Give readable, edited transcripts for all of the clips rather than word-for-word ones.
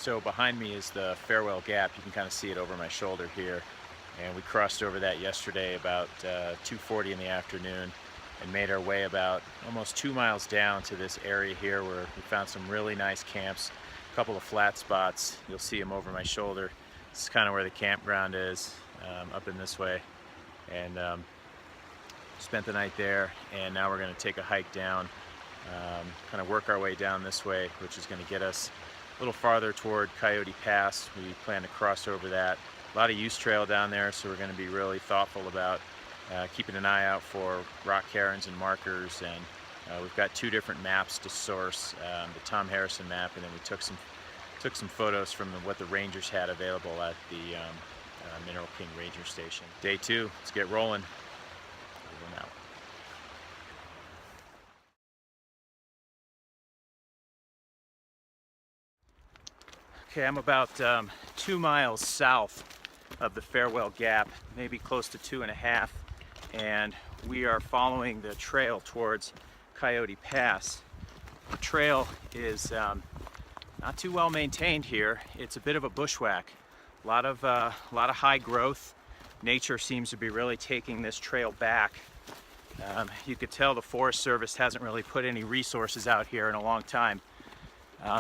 So behind me is the Farewell Gap. You can kind of see it over my shoulder here. And we crossed over that yesterday about 2:40 in the afternoon and made our way about almost 2 miles down to this area here where we found some really nice camps, a couple of flat spots. You'll see them over my shoulder. This is kind of where the campground is, up in this way. And spent the night there, and now we're going to take a hike down, kind of work our way down this way, which is going to get us a little farther toward Coyote Pass. We plan to cross over that. A lot of use trail down there, so we're going to be really thoughtful about keeping an eye out for rock cairns and markers. And we've got 2 different maps to source, the Tom Harrison map, and then we took some photos from what the rangers had available at the Mineral King Ranger Station. Day 2, let's get rolling. Over and out. Okay, I'm about 2 miles south of the Farewell Gap, maybe close to 2.5, and we are following the trail towards Coyote Pass. The trail is not too well maintained here. It's a bit of a bushwhack. A lot of high growth. Nature seems to be really taking this trail back. You could tell the Forest Service hasn't really put any resources out here in a long time.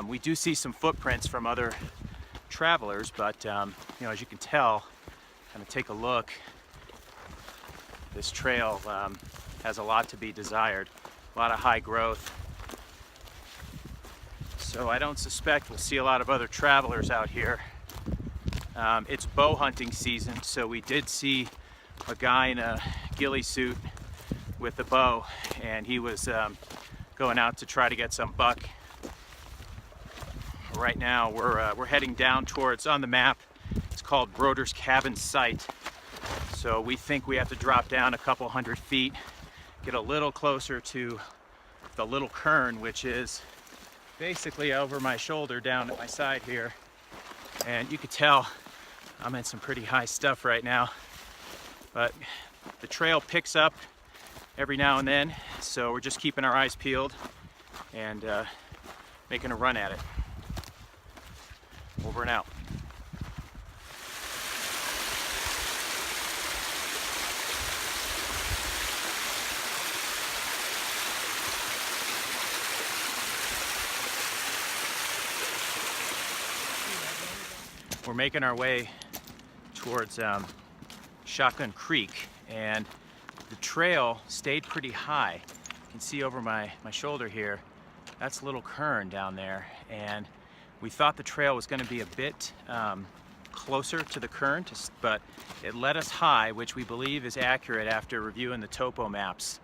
We do see some footprints from other travelers, but as you can tell, kind of take a look, this trail has a lot to be desired, a lot of high growth. So I don't suspect we'll see a lot of other travelers out here. It's bow hunting season, so we did see a guy in a ghillie suit with a bow, and he was going out to try to get some buck. Right now we're heading down towards, on the map, it's called Broder's Cabin Site. So we think we have to drop down a couple hundred feet, get a little closer to the Little Kern, which is basically over my shoulder down at my side here. And you could tell I'm in some pretty high stuff right now, but the trail picks up every now and then, so we're just keeping our eyes peeled and making a run at it. Over and out. We're making our way towards Shotgun Creek, and the trail stayed pretty high. You can see over my shoulder here, that's Little Kern down there, and we thought the trail was going to be a bit closer to the Kern, but it led us high, which we believe is accurate after reviewing the topo maps.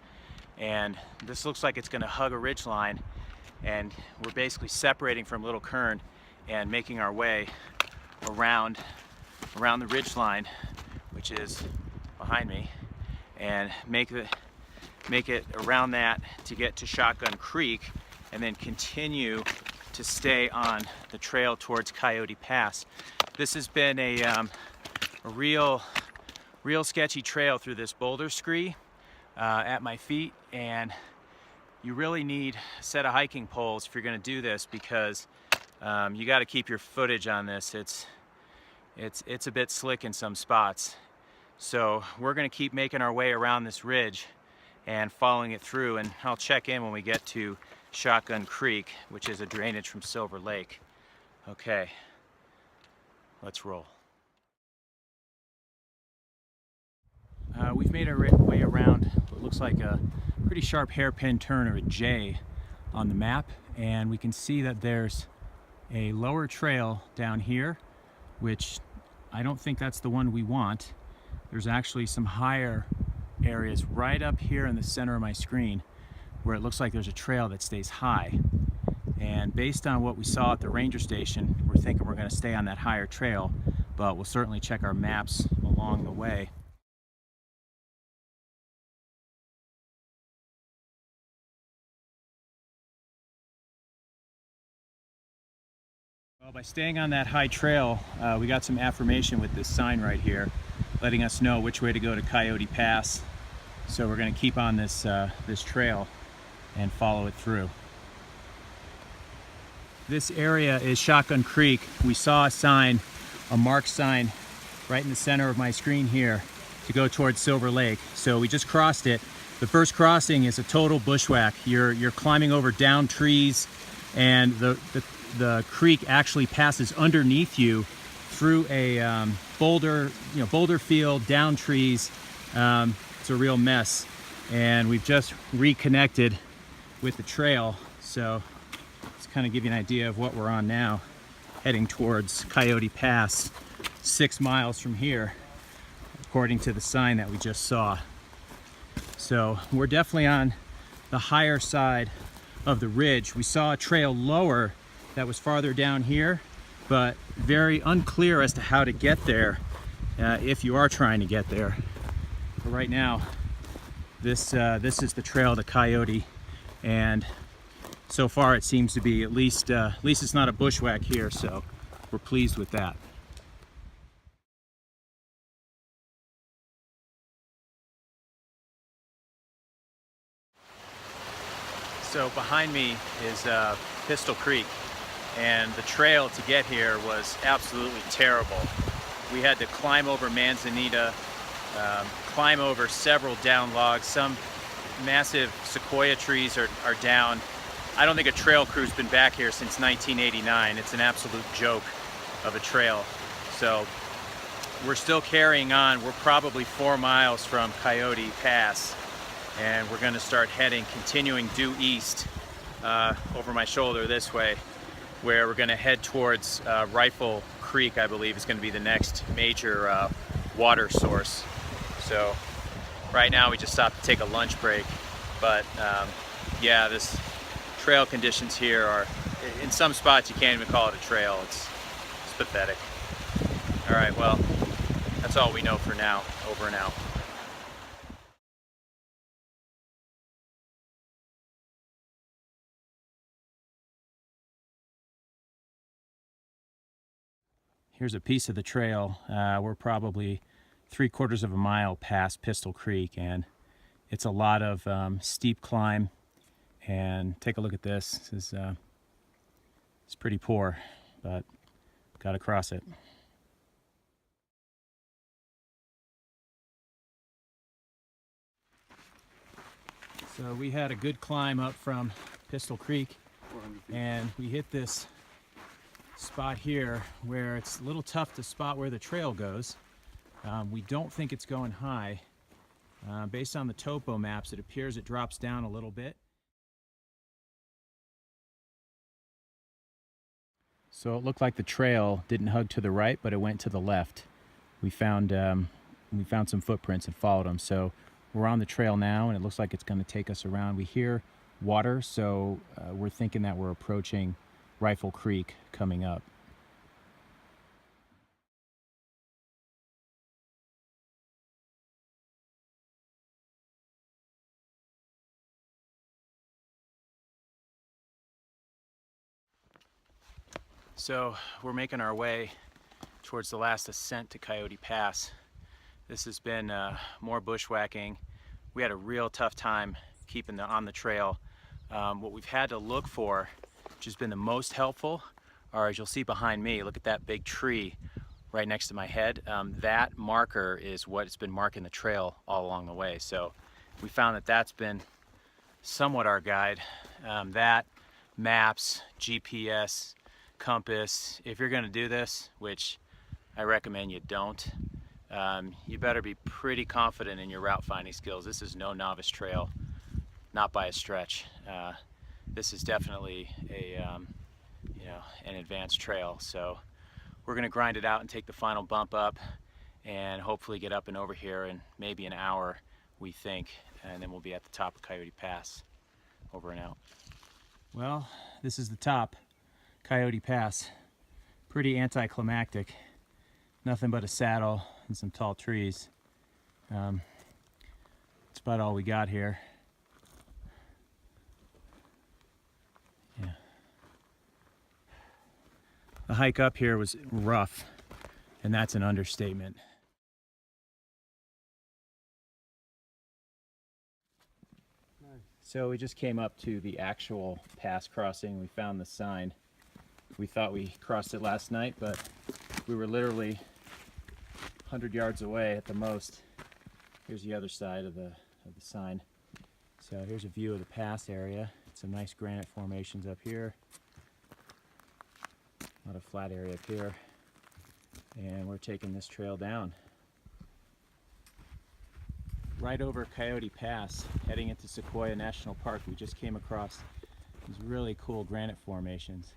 And this looks like it's going to hug a ridgeline, and we're basically separating from Little Kern and making our way around the ridgeline, which is behind me, and make it around that to get to Shotgun Creek, and then continue to stay on the trail towards Coyote Pass. This has been a real sketchy trail through this boulder scree at my feet, and you really need a set of hiking poles if you're going to do this, because you got to keep your footage on this. It's a bit slick in some spots. So we're going to keep making our way around this ridge and following it through, and I'll check in when we get to Shotgun Creek, which is a drainage from Silver Lake. Okay, let's roll. We've made our way around what looks like a pretty sharp hairpin turn, or a J, on the map, and we can see that there's a lower trail down here, which I don't think that's the one we want. There's actually some higher areas right up here in the center of my screen where it looks like there's a trail that stays high. And based on what we saw at the ranger station, we're thinking we're going to stay on that higher trail, but we'll certainly check our maps along the way. Well, by staying on that high trail, we got some affirmation with this sign right here, letting us know which way to go to Coyote Pass. So we're going to keep on this trail and follow it through. This area is Shotgun Creek. We saw a sign, a marked sign, right in the center of my screen here to go towards Silver Lake. So we just crossed it. The first crossing is a total bushwhack. You're climbing over down trees, and the creek actually passes underneath you through a boulder field, down trees. It's a real mess, and we've just reconnected with the trail. So let's kind of give you an idea of what we're on now, heading towards Coyote Pass, 6 miles from here, according to the sign that we just saw. So we're definitely on the higher side of the ridge. We saw a trail lower that was farther down here, but very unclear as to how to get there if you are trying to get there. But right now, this is the trail to Coyote, and so far it seems to be at least it's not a bushwhack here, so we're pleased with that. So behind me is Pistol Creek, and the trail to get here was absolutely terrible. We had to climb over manzanita, climb over several down logs. Some massive sequoia trees are down. I don't think a trail crew's been back here since 1989. It's an absolute joke of a trail. So we're still carrying on. We're probably 4 miles from Coyote Pass, and we're going to start continuing due east over my shoulder this way, where we're going to head towards Rifle Creek. I believe is going to be the next major water source. So right now we just stopped to take a lunch break, but yeah, this trail conditions here are, in some spots you can't even call it a trail. It's pathetic. All right, well, that's all we know for now. Over and out. Here's a piece of the trail. We're probably 3/4 of a mile past Pistol Creek, and it's a lot of steep climb. And take a look at this. This is it's pretty poor, but got to cross it. So we had a good climb up from Pistol Creek, and we hit this spot here where it's a little tough to spot where the trail goes. We don't think it's going high. Based on the topo maps, it appears it drops down a little bit. So it looked like the trail didn't hug to the right, but it went to the left. We found some footprints and followed them. So we're on the trail now, and it looks like it's going to take us around. We hear water, so we're thinking that we're approaching Rifle Creek coming up. So we're making our way towards the last ascent to Coyote Pass. This has been more bushwhacking. We had a real tough time keeping on the trail. What we've had to look for, which has been the most helpful, are, as you'll see behind me, look at that big tree right next to my head. That marker is what's been marking the trail all along the way. So we found that that's been somewhat our guide. That, maps, GPS, compass. If you're going to do this, which I recommend you don't, you better be pretty confident in your route finding skills. This is no novice trail, not by a stretch. This is definitely an advanced trail. So we're going to grind it out and take the final bump up, and hopefully get up and over here in maybe an hour, we think, and then we'll be at the top of Coyote Pass. Over and out. Well, this is the top. Coyote Pass. Pretty anticlimactic. Nothing but a saddle and some tall trees. That's about all we got here. Yeah. The hike up here was rough, and that's an understatement. So we just came up to the actual pass crossing. We found the sign We thought we crossed it last night, but we were literally 100 yards away at the most. Here's the other side of the sign. So here's a view of the pass area. Some nice granite formations up here. A lot of flat area up here. And we're taking this trail down. Right over Coyote Pass, heading into Sequoia National Park, we just came across these really cool granite formations.